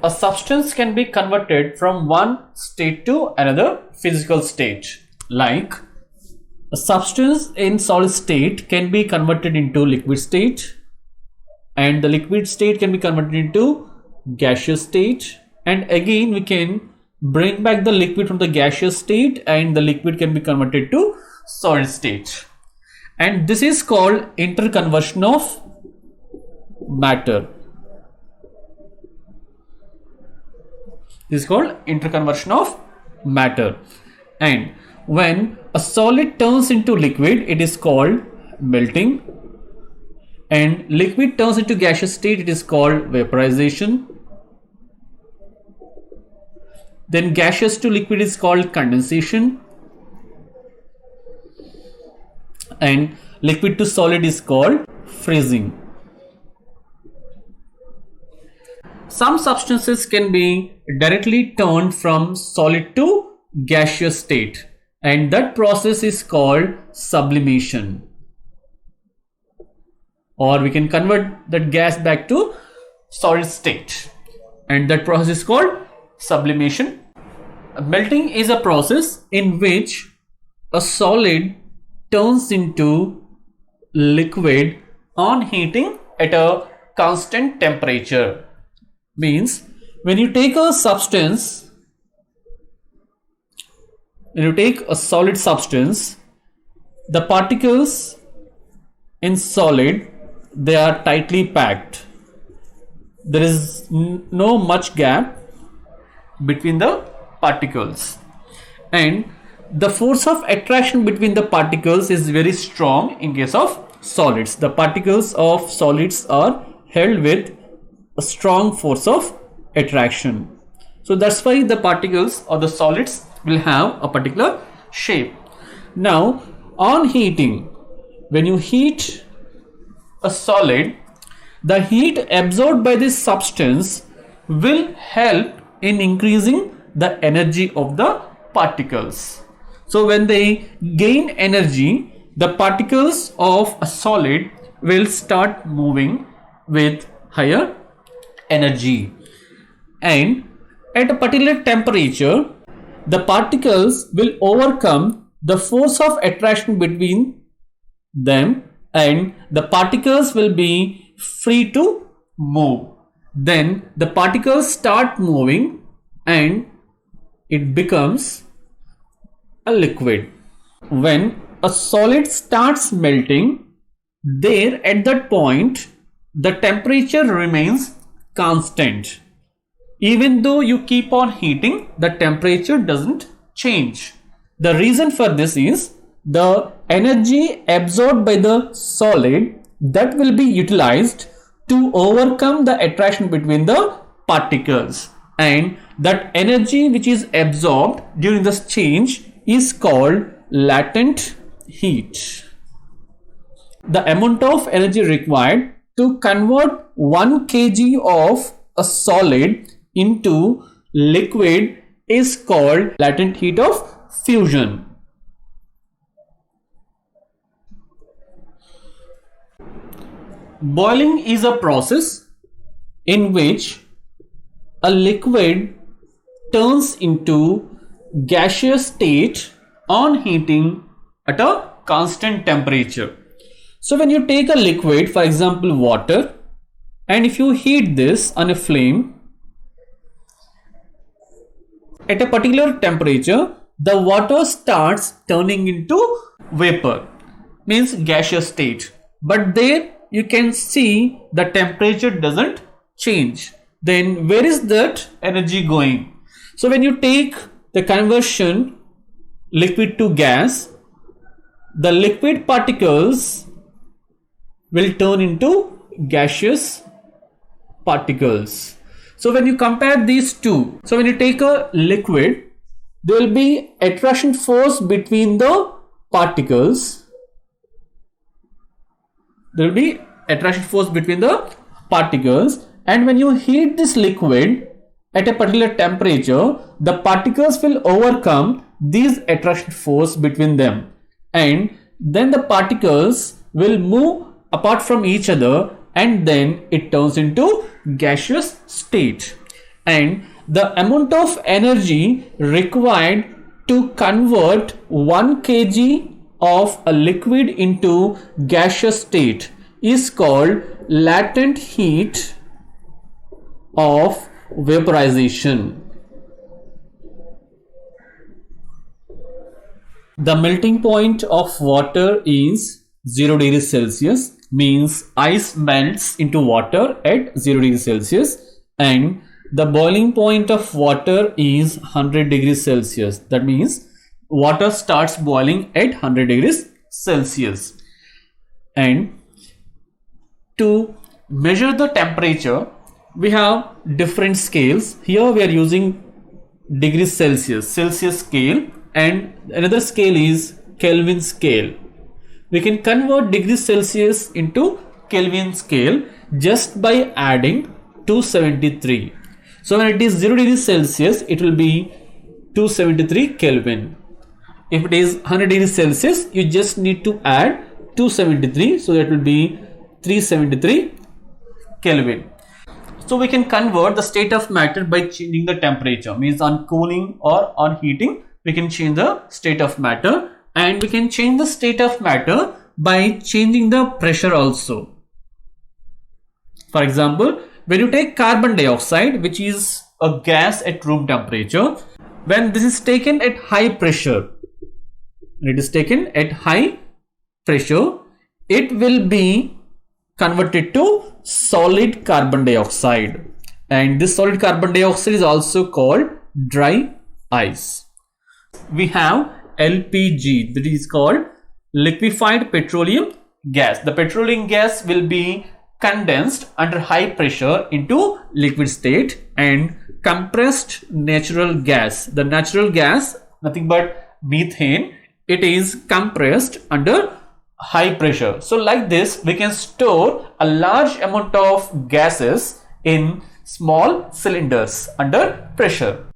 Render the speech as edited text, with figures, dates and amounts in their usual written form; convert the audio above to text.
a substance can be converted from one state to another physical state. Like a substance in solid state can be converted into liquid state, and the liquid state can be converted into gaseous state, and again we can bring back the liquid from the gaseous state and the liquid can be converted to solid state. And this is called interconversion of matter. This is called interconversion of matter. And when a solid turns into liquid, it is called melting. And liquid turns into gaseous state, it is called vaporization. Then gaseous to liquid is called condensation. And liquid to solid is called freezing. Some substances can be directly turned from solid to gaseous state, and that process is called sublimation. Or we can convert that gas back to solid state, and that process is called sublimation. Melting is a process in which a solid turns into liquid on heating at a constant temperature. Means when you take a substance, when you take a solid substance, the particles in solid, they are tightly packed. There is no much gap between the particles, and the force of attraction between the particles is very strong in case of solids. The particles of solids are held with a strong force of attraction. So that's why the particles or the solids will have a particular shape. Now on heating, when you heat a solid, the heat absorbed by this substance will help in increasing the energy of the particles. So when they gain energy, the particles of a solid will start moving with higher energy, and at a particular temperature the particles will overcome the force of attraction between them and the particles will be free to move. Then the particles start moving and it becomes a liquid. When a solid starts melting, there at that point the temperature remains constant. Even though you keep on heating, the temperature doesn't change. The reason for this is the energy absorbed by the solid that will be utilized to overcome the attraction between the particles, and that energy which is absorbed during this change is called latent heat. The amount of energy required to convert 1 kg of a solid into liquid is called latent heat of fusion. Boiling is a process in which a liquid turns into gaseous state on heating at a constant temperature. So when you take a liquid, for example water, and if you heat this on a flame at a particular temperature, the water starts turning into vapor, means gaseous state. But there you can see the temperature doesn't change. Then where is that energy going? So when you take the conversion liquid to gas, the liquid particles will turn into gaseous particles. So when you compare these two, so when you take a liquid, there will be attraction force between the particles. There will be attraction force between the particles, and when you heat this liquid at a particular temperature, the particles will overcome these attraction force between them, and then the particles will move apart from each other, and then it turns into gaseous state. and the amount of energy required to convert 1 kg of a liquid into gaseous state is called latent heat of vaporization. The melting point of water is 0 degrees Celsius, means ice melts into water at 0 degrees Celsius, and the boiling point of water is 100 degrees Celsius. That means water starts boiling at 100 degrees Celsius. And to measure the temperature, we have different scales. Here we are using degrees Celsius, Celsius scale, and another scale is Kelvin scale. We can convert degrees Celsius into Kelvin scale just by adding 273. So when it is 0 degrees Celsius, it will be 273 Kelvin. If it is 100 degrees Celsius, you just need to add 273, so that will be 373 Kelvin. So we can convert the state of matter by changing the temperature, means on cooling or on heating, we can change the state of matter, and we can change the state of matter by changing the pressure also. For example, when you take carbon dioxide, which is a gas at room temperature, when this is taken at high pressure, it will be converted to solid carbon dioxide, and this solid carbon dioxide is also called dry ice. We have LPG, that is called liquefied petroleum gas. The petroleum gas will be condensed under high pressure into liquid state, and compressed natural gas, the natural gas, nothing but methane, it is compressed under high pressure. So like this, we can store a large amount of gases in small cylinders under pressure.